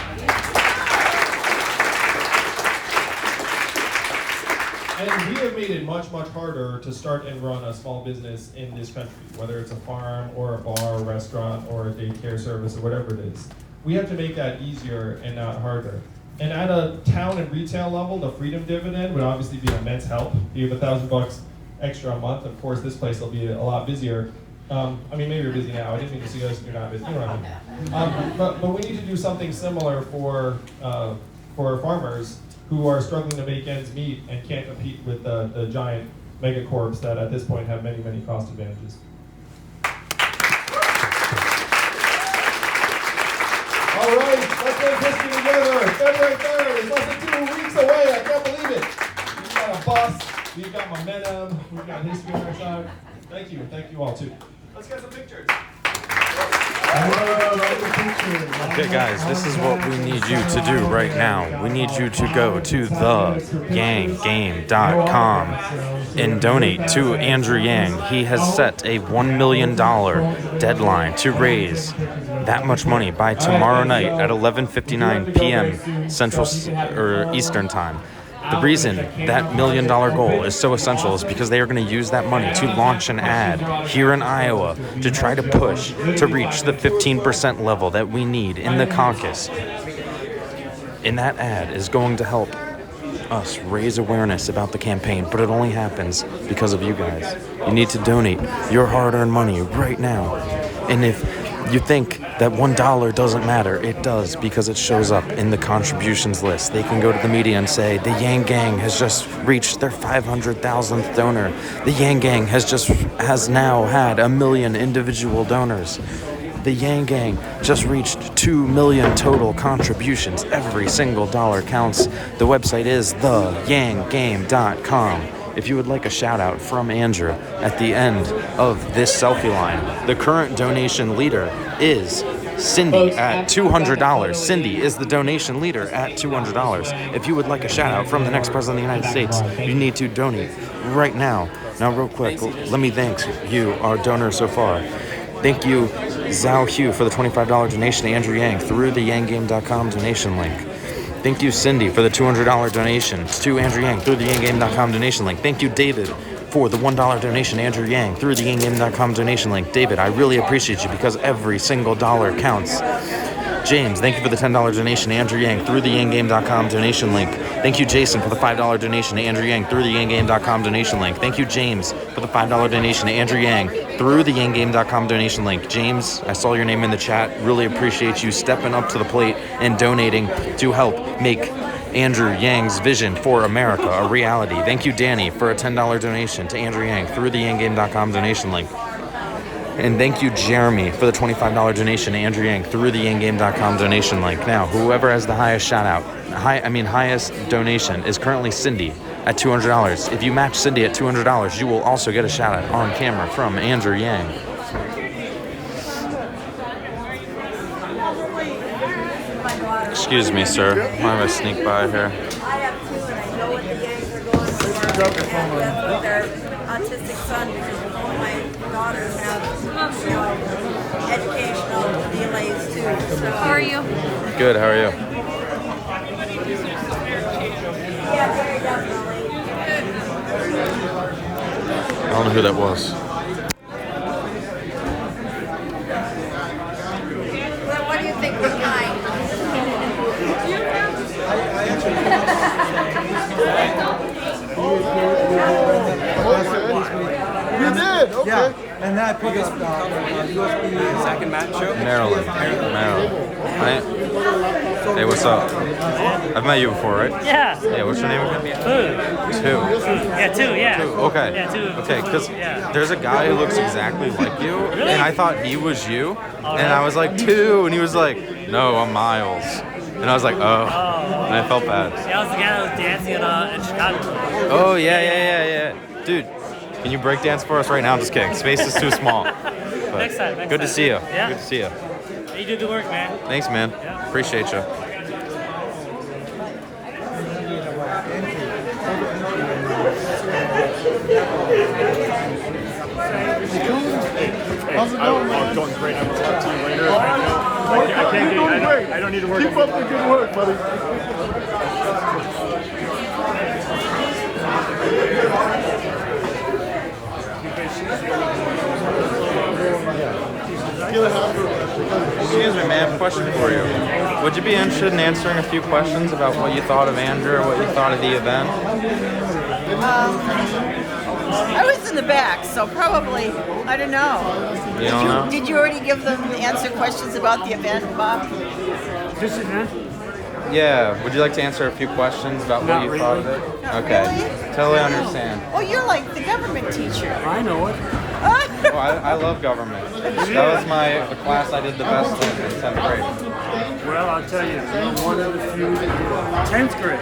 And we have made it much, much harder to start and run a small business in this country, whether it's a farm or a bar or a restaurant or a daycare service or whatever it is. We have to make that easier and not harder. And at a town and retail level, the Freedom Dividend would obviously be an immense help. You have $1,000 extra a month. Of course, this place will be a lot busier. I mean, maybe you're busy now. I didn't mean to suggest you're not busy. You know what I mean. But we need to do something similar for farmers who are struggling to make ends meet and can't compete with the giant megacorps that at this point have many, many cost advantages. All right, let's make history together. February 3rd is less than 2 weeks away. I can't believe it. We've got a bus, we've got momentum, we've got history on our side. Thank you, and thank you all too. Let's get some pictures. Okay, guys, this is what we need you to do right now. We need you to go to theyanggame.com and donate to Andrew Yang. He has set a $1 million deadline to raise that much money by tomorrow night at 11:59 p.m. Central or Eastern Time. The reason that $1 million goal is so essential is because they are going to use that money to launch an ad here in Iowa to try to push to reach the 15% level that we need in the caucus. And that ad is going to help us raise awareness about the campaign, but it only happens because of you guys. You need to donate your hard-earned money right now. And if you think that $1 doesn't matter, it does, because it shows up in the contributions list. They can go to the media and say, the Yang Gang has just reached their 500,000th donor. The Yang Gang has now had 1 million individual donors. The Yang Gang just reached 2 million total contributions. Every single dollar counts. The website is theyanggame.com. If you would like a shout out from Andrew at the end of this selfie line, the current donation leader is Cindy at $200. Cindy is the donation leader at $200. If you would like a shout out from the next president of the United States, you need to donate right now. Now, real quick, let me thank you, our donors so far. Thank you, Zhao Hugh, for the $25 donation to Andrew Yang through the yanggame.com donation link. Thank you, Cindy, for the $200 donation to Andrew Yang through the yanggame.com donation link. Thank you, David, for the $1 donation to Andrew Yang through the yanggame.com donation link. David, I really appreciate you because every single dollar counts. James, thank you for the $10 donation to Andrew Yang through the yanggame.com donation link. Thank you, Jason, for the $5 donation to Andrew Yang through the yanggame.com donation link. Thank you, James, for the $5 donation to Andrew Yang through the yanggame.com donation link. James, I saw your name in the chat. Really appreciate you stepping up to the plate and donating to help make Andrew Yang's vision for America a reality. Thank you, Danny, for a $10 donation to Andrew Yang through the yanggame.com donation link. And thank you, Jeremy, for the $25 donation to Andrew Yang through the yanggame.com donation link. Now, whoever has the highest shout out, highest donation is currently Cindy at $200. If you match Cindy at $200, you will also get a shout out on camera from Andrew Yang. Excuse me, sir. I'm gonna sneak by here. I have two, and I know what the Yanks are going through. That's with their autistic son, because all my daughters have, educational delays too. So. How are you? Good, how are you? Yeah, very definitely. I don't know who that was. Well, what do you think was mine? You did? Okay. Yeah, and then I picked up USB Zach and Matt show. Maryland. Right? Hey, what's up? I've met you before, right? Yeah. Yeah, what's your name again? Two. Yeah, two, yeah. Two, okay. Yeah, two. Okay, because Yeah. there's a guy who looks exactly like you, Really? and I thought he was you, Oh, and I was like, two, and he was like, no, I'm Miles. And I was like, oh, and I felt bad. Yeah, I was the guy that was dancing in Chicago. Oh, yeah. Dude, can you break dance for us right now? I'm just kidding. Space is too small. But Next time. good to see you. Yeah. Good to see you. You do good work, man. Thanks, man. Yeah. Appreciate you. How's it going, man? I'm going great. I will talk to you later. I don't need to work. Keep up the good work, buddy. Excuse me, man. Question for you. Would you be interested in answering a few questions about what you thought of Andrew, what you thought of the event? I was in the back, so probably, I don't know. You don't know? Did you already give them answer questions about the event, Bob? This event? Yeah. Would you like to answer a few questions about what you thought of it? Not Okay. really? Totally understand. Oh, you're like the government teacher. I know it. Oh, I love government. That was the class I did the best in 10th grade. Well, I'll tell you, you're one of the few 10th grade.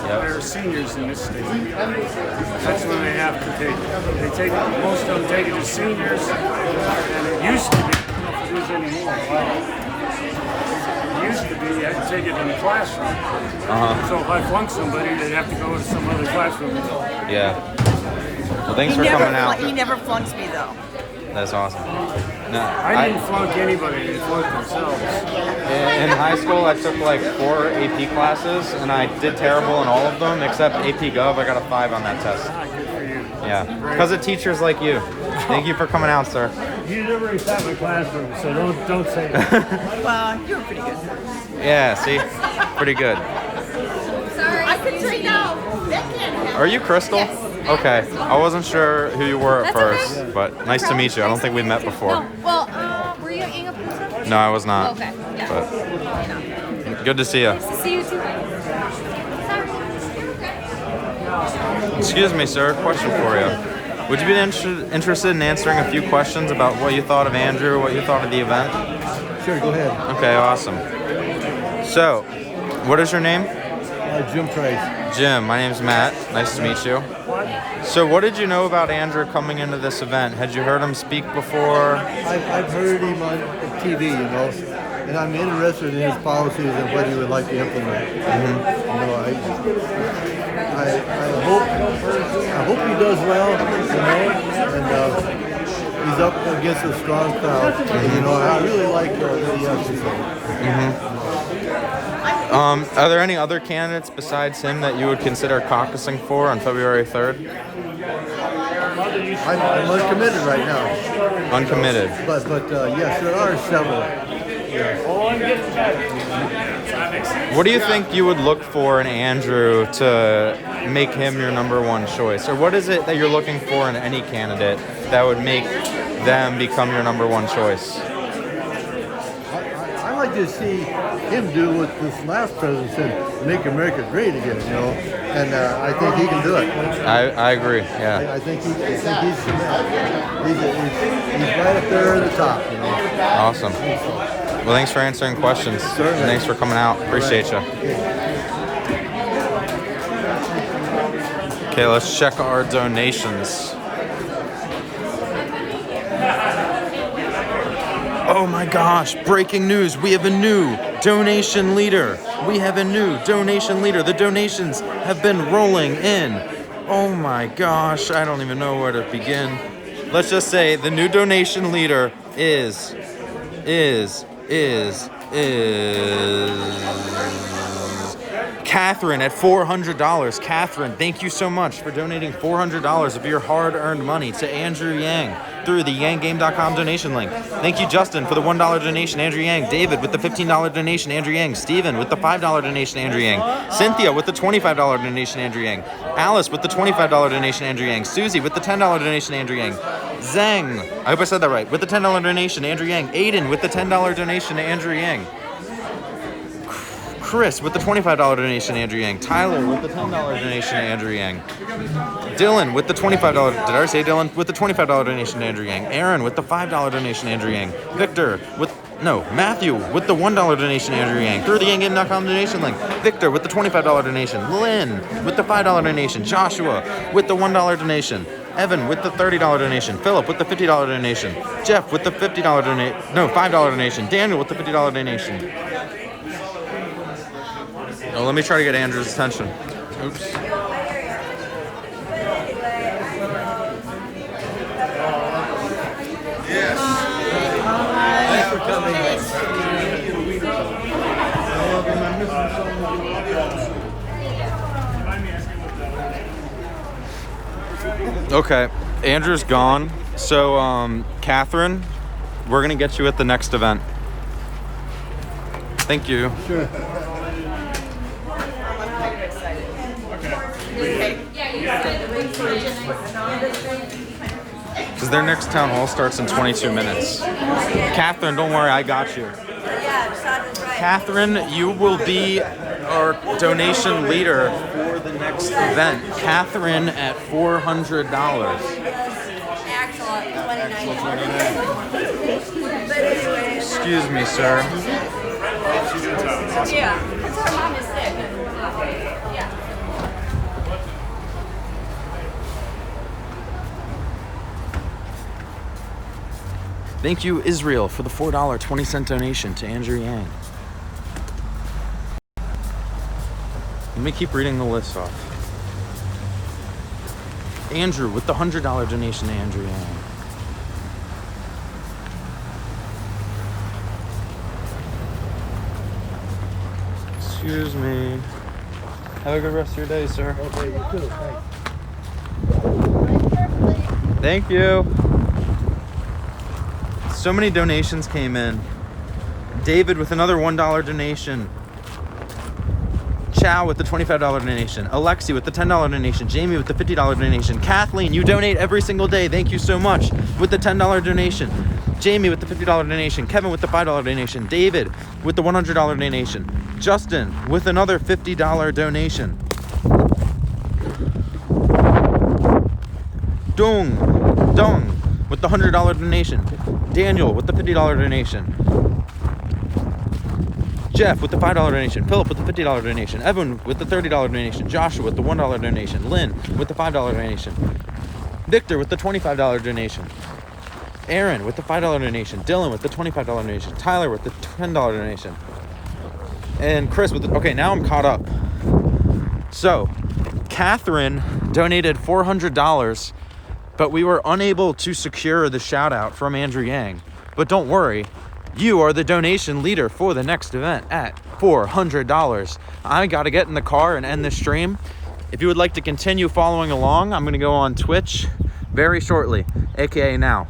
There are seniors in this state. That's when they have to take it. They take it, most of them take it as seniors, and it used to be, I don't know if it is anymore. It used to be you had to take it in the classroom. So if I flunked somebody, they'd have to go to some other classroom. Yeah. Well, thanks for coming out. He never flunks me, though. That's awesome. No, I didn't flunk anybody, they flunked themselves. in high school, I took like 4 AP classes, and I did terrible in all of them except AP Gov. I got a 5 on that test. Good for you. Yeah, because of teachers like you. Thank you for coming out, sir. You never sat in a classroom, so don't say that. Well, you were pretty good. Yeah, see? Pretty good. Sorry. I could say no. That can't happen. Are you Crystal? Yes. Okay. I wasn't sure who you were at That's first, okay. but nice to meet you. I don't think we've met before. No. Well, were you at Yang Appaloosa? No, I was not. Okay. Yeah. But good to see you. Nice to see you too. Excuse me, sir. Question for you. Would you be interested in answering a few questions about what you thought of Andrew, what you thought of the event? Sure, go ahead. Okay, awesome. So, what is your name? Jim Price. Jim, my name's Matt. Nice to meet you. So, what did you know about Andrew coming into this event? Had you heard him speak before? I've heard him on TV, you know, and I'm interested in his policies and what he would like to implement. You know, I hope he does well, you know, and he's up against a strong crowd. You know, I really like what he has to say. Are there any other candidates besides him that you would consider caucusing for on February 3rd? I'm uncommitted right now. Uncommitted. But yes, there are several. What do you think you would look for in Andrew to make him your number one choice? Or what is it that you're looking for in any candidate that would make them become your number one choice? I like to see him do what this last president said, make America great again, you know. And I think he can do it. I agree. Yeah. I think he's right up there at the top, you know. Awesome. Well, thanks for answering questions. Certainly. Thanks for coming out. Appreciate you. Okay, let's check our donations. Oh my gosh, breaking news. We have a new donation leader. The donations have been rolling in. Oh my gosh, I don't even know where to begin. Let's just say the new donation leader is Catherine at $400. Catherine, thank you so much for donating $400 of your hard-earned money to Andrew Yang through the yanggame.com donation link. Thank you, Justin, for the $1 donation, Andrew Yang. David with the $15 donation, Andrew Yang. Steven with the $5 donation, Andrew Yang. Cynthia with the $25 donation, Andrew Yang. Alice with the $25 donation, Andrew Yang. Susie with the $10 donation, Andrew Yang. Zhang, I hope I said that right, with the $10 donation, Andrew Yang. Aiden with the $10 donation to Andrew Yang. Chris with the $25 donation, Andrew Yang. Tyler with the $10 donation, Andrew Yang. Dylan with the $25, did I say Dylan? With the $25 donation, Andrew Yang. Aaron with the $5 donation, Andrew Yang. Matthew with the $1 donation, Andrew Yang. Through the yanggame.com donation link. Victor with the $25 donation. Lynn with the $5 donation. Joshua with the $1 donation. Evan with the $30 donation. Philip with the $50 donation. Jeff with the $5 donation. Daniel with the $50 donation. Oh, let me try to get Andrew's attention. Oops. Thanks for coming. Okay, Andrew's gone. So, Catherine, we're gonna get you at the next event. Thank you. Sure. Because their next town hall starts in 22 minutes. Catherine, don't worry, I got you. Catherine, you will be our donation leader for the next event. Catherine at $400. Excuse me, sir. Yeah, because her mom is sick. Yeah. Thank you, Israel, for the $4.20 donation to Andrew Yang. Let me keep reading the list off. Andrew with the $100 donation to Andrew Yang. Excuse me. Have a good rest of your day, sir. Okay, you too. Thanks. Thank you. So many donations came in. David with another $1 donation. Chow with the $25 donation. Alexi with the $10 donation. Jamie with the $50 donation. Kathleen, you donate every single day. Thank you so much with the $10 donation. Jamie with the $50 donation. Kevin with the $5 donation. David with the $100 donation. Justin with another $50 donation. Dong with the $100 donation. Daniel with the $50 donation. Jeff with the $5 donation. Philip with the $50 donation. Evan with the $30 donation. Joshua with the $1 donation. Lynn with the $5 donation. Victor with the $25 donation. Aaron with the $5 donation. Dylan with the $25 donation. Tyler with the $10 donation. And Chris with the... Okay, now I'm caught up. So, Catherine donated $400, but we were unable to secure the shout out from Andrew Yang. But don't worry, you are the donation leader for the next event at $400. I gotta get in the car and end this stream. If you would like to continue following along, I'm gonna go on Twitch very shortly, aka now.